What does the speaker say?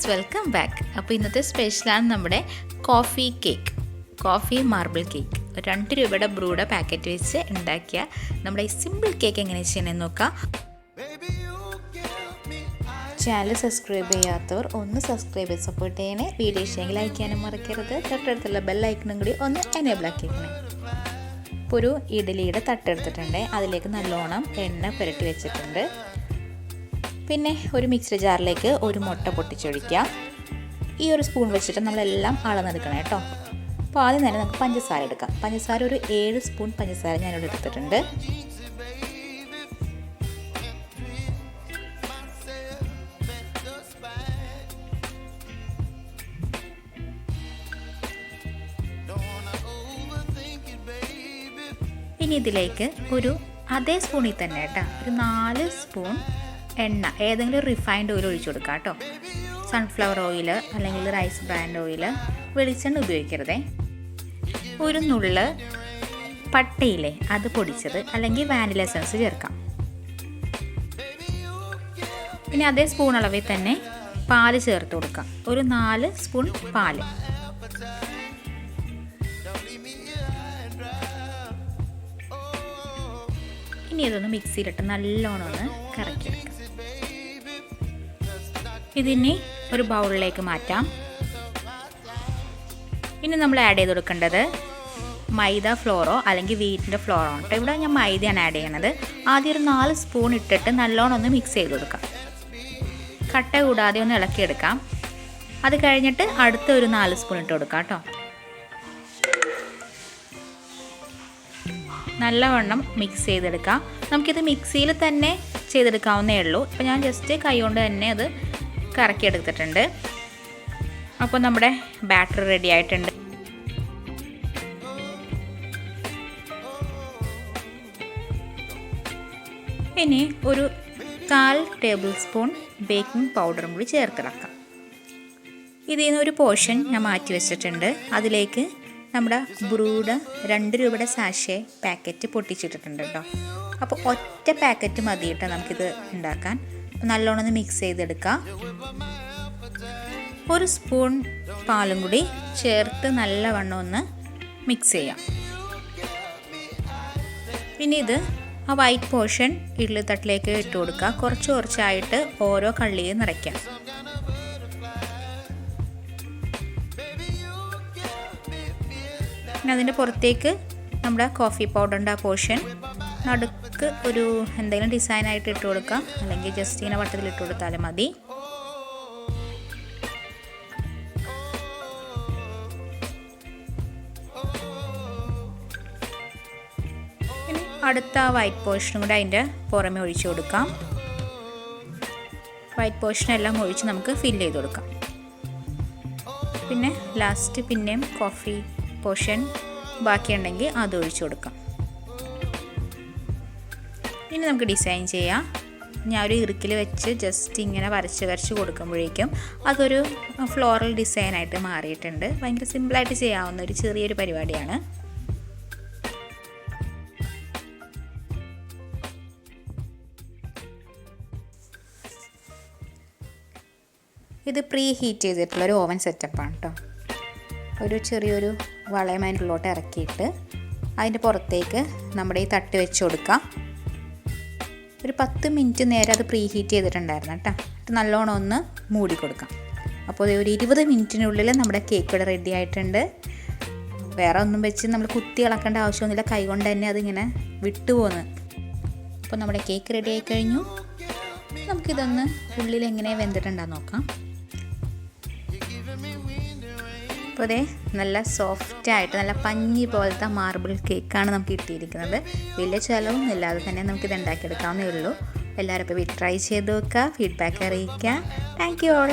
Friends, welcome back. അപ്പോൾ ഇന്നത്തെ സ്പെഷ്യലാണ് നമ്മുടെ കോഫി മാർബിൾ കേക്ക്. 2 രൂപയുടെ ബ്രൂയുടെ പാക്കറ്റ് വെച്ച് ഉണ്ടാക്കിയ നമ്മുടെ ഈ സിമ്പിൾ കേക്ക് എങ്ങനെ ചെയ്യണമെന്ന് നോക്കാം. ചാനൽ സബ്സ്ക്രൈബ് ചെയ്യാത്തവർ ഒന്ന് സബ്സ്ക്രൈബ് ചെയ്ത് സപ്പോർട്ട് ചെയ്യണേ. വീഡിയോ ഇഷ്ടമെങ്കിൽ ലൈക്ക് ചെയ്യാനും മറക്കരുത്. തൊട്ടടുത്തുള്ള ബെൽ ഐക്കണും കൂടി ഒന്ന് എനേബിൾ ആക്കിയേക്കണേ. ഇപ്പോൾ ഒരു ഇഡലിയുടെ തട്ടെടുത്തിട്ടുണ്ട്. അതിലേക്ക് നല്ലോണം എണ്ണ പുരട്ടി വെച്ചിട്ടുണ്ട്. പിന്നെ ഒരു മിക്സർ ജാറിലേക്ക് ഒരു മുട്ട പൊട്ടിച്ചൊഴിക്കുക. ഈ ഒരു സ്പൂൺ വെച്ചിട്ട് നമ്മളെല്ലാം അളന്നെടുക്കണം കേട്ടോ. അപ്പോൾ ആദ്യം തന്നെ നമുക്ക് പഞ്ചസാര എടുക്കാം. പഞ്ചസാര ഒരു 7 സ്പൂൺ പഞ്ചസാര ഞാനിവിടെ എടുത്തിട്ടുണ്ട്. ഇനി ഇതിലേക്ക് ഒരു അതേ സ്പൂണിൽ തന്നെ കേട്ടോ ഒരു 4 സ്പൂൺ എണ്ണ, ഏതെങ്കിലും റിഫൈൻഡ് ഓയിൽ ഒഴിച്ചു കൊടുക്കുക കേട്ടോ. സൺഫ്ലവർ ഓയിൽ അല്ലെങ്കിൽ റൈസ് ബ്രാൻഡ് ഓയിൽ, വെളിച്ചെണ്ണ ഉപയോഗിക്കരുതേ. ഒരു നുള്ള് പട്ടയിലെ അത് പൊടിച്ചത് അല്ലെങ്കിൽ വാനില എസൻസ് ചേർക്കാം. പിന്നെ അതേ സ്പൂൺ അളവിൽ തന്നെ പാല് ചേർത്ത് കൊടുക്കാം. ഒരു 4 സ്പൂൺ പാല്. ഇനി ഇതൊന്ന് മിക്സിയിലിട്ട് നല്ലോണം ഒന്ന് കറക്കിയെടുക്കാം. ഇതിനെ ഒരു ബൗളിലേക്ക് മാറ്റാം. ഇനി നമ്മൾ ആഡ് ചെയ്ത് കൊടുക്കേണ്ടത് മൈദ ഫ്ലോറോ അല്ലെങ്കിൽ വീറ്റിൻ്റെ ഫ്ലോറോ ആണ് കേട്ടോ. ഇവിടെ ഞാൻ മൈദയാണ് ആഡ് ചെയ്യണത്. ആദ്യം ഒരു 4 സ്പൂൺ ഇട്ടിട്ട് നല്ലോണം ഒന്ന് മിക്സ് ചെയ്ത് കൊടുക്കാം. കട്ട കൂടാതെ ഒന്ന് ഇളക്കിയെടുക്കാം. അത് കഴിഞ്ഞിട്ട് അടുത്ത ഒരു 4 സ്പൂൺ ഇട്ട് കൊടുക്കാം കേട്ടോ. നല്ലവണ്ണം മിക്സ് ചെയ്തെടുക്കാം. നമുക്കിത് മിക്സിയിൽ തന്നെ ചെയ്തെടുക്കാവുന്നേ ഉള്ളൂ. ഇപ്പോൾ ഞാൻ ജസ്റ്റ് കൈ കൊണ്ട് തന്നെ അത് കറക്കിയെടുത്തിട്ടുണ്ട്. അപ്പോൾ നമ്മുടെ ബാറ്റർ റെഡി ആയിട്ടുണ്ട്. ഇനി ഒരു 4 ടേബിൾ സ്പൂൺ ബേക്കിംഗ് പൗഡറും കൂടി ചേർത്തിളക്കാം. ഇതിൽ നിന്ന് ഒരു പോർഷൻ ഞാൻ മാറ്റി വെച്ചിട്ടുണ്ട്. അതിലേക്ക് നമ്മുടെ ബ്രൂഡ് 2 രൂപയുടെ സാഷേ പാക്കറ്റ് പൊട്ടിച്ചിട്ടിട്ടുണ്ട് കേട്ടോ. അപ്പോൾ ഒറ്റ പാക്കറ്റ് മതി കേട്ടോ നമുക്കിത് ഉണ്ടാക്കാൻ. നല്ലോണം ഒന്ന് മിക്സ് ചെയ്തെടുക്കാം. ഒരു സ്പൂൺ പാലും കൂടി ചേർത്ത് നല്ലവണ്ണം ഒന്ന് മിക്സ് ചെയ്യാം. പിന്നെ ഇത് ആ വൈറ്റ് പോർഷൻ ഇഡ്ഡലി തട്ടിലേക്ക് ഇട്ട് കൊടുക്കുക. കുറച്ചായിട്ട് ഓരോ കള്ളിയും നിറയ്ക്കാം. പിന്നെ അതിൻ്റെ പുറത്തേക്ക് നമ്മുടെ കോഫി പൗഡറിൻ്റെ ആ പോർഷൻ നടുക്ക് ഒരു എന്തെങ്കിലും ഡിസൈനായിട്ട് ഇട്ട് കൊടുക്കാം, അല്ലെങ്കിൽ ജസ്റ്റ് ഇങ്ങനെ വട്ടത്തിൽ ഇട്ട് കൊടുത്താലും മതി. ഇനി അടുത്ത വൈറ്റ് പോർഷനും കൂടെ അതിൻ്റെ പുറമെ ഒഴിച്ചു കൊടുക്കാം. വൈറ്റ് പോർഷനെല്ലാം ഒഴിച്ച് നമുക്ക് ഫില്ല് ചെയ്ത് കൊടുക്കാം. പിന്നെ ലാസ്റ്റ് പിന്നെയും കോഫി പോർഷൻ ബാക്കിയുണ്ടെങ്കിൽ അത് ഒഴിച്ചു കൊടുക്കാം. ഇനി നമുക്ക് ഡിസൈൻ ചെയ്യാം. ഞാൻ ഒരു ഇറുക്കിൽ വെച്ച് ജസ്റ്റ് ഇങ്ങനെ വരച്ച് കൊടുക്കുമ്പോഴേക്കും അതൊരു ഫ്ലോറൽ ഡിസൈനായിട്ട് മാറിയിട്ടുണ്ട്. ഭയങ്കര സിമ്പിളായിട്ട് ചെയ്യാവുന്ന ഒരു ചെറിയൊരു പരിപാടിയാണ്. ഇത് പ്രീ ഹീറ്റ് ചെയ്തിട്ടുള്ളൊരു ഓവൻ സെറ്റപ്പാണ് കേട്ടോ. ഒരു ചെറിയൊരു വളയം അതിനുള്ളിലോട്ട് ഇറക്കിയിട്ട് അതിൻ്റെ പുറത്തേക്ക് നമ്മുടെ ഈ തട്ട് വെച്ച് കൊടുക്കാം. ഒരു 10 മിനിറ്റ് നേരം അത് പ്രീ ഹീറ്റ് ചെയ്തിട്ടുണ്ടായിരുന്നു കേട്ടോ. നല്ലോണം ഒന്ന് മൂടി കൊടുക്കാം. അപ്പോൾ ഒരു 20 മിനിറ്റിനുള്ളിൽ നമ്മുടെ കേക്ക് ഇവിടെ റെഡി ആയിട്ടുണ്ട്. വേറെ ഒന്നും വെച്ച് നമ്മൾ കുത്തി ഇളക്കേണ്ട ആവശ്യമൊന്നുമില്ല. കൈകൊണ്ട് തന്നെ അതിങ്ങനെ വിട്ടുപോകുന്നു. അപ്പോൾ നമ്മുടെ കേക്ക് റെഡി ആയി കഴിഞ്ഞു. നമുക്കിതൊന്ന് ഉള്ളിൽ എങ്ങനെ വെന്തിട്ടുണ്ടെന്ന് നോക്കാം. അപ്പോൾ അതേ നല്ല സോഫ്റ്റായിട്ട് നല്ല പഞ്ഞി പോലത്തെ മാർബിൾ കേക്കാണ് നമുക്ക് കിട്ടിയിരിക്കുന്നത്. വലിയ ചിലവൊന്നും ഇല്ലാതെ തന്നെ നമുക്കിത് ഉണ്ടാക്കിയെടുക്കാവുന്നേ ഉള്ളൂ. എല്ലാവരും ഇപ്പോൾ ട്രൈ ചെയ്ത് നോക്കുക, ഫീഡ്ബാക്ക് അറിയിക്കുക. Thank you all.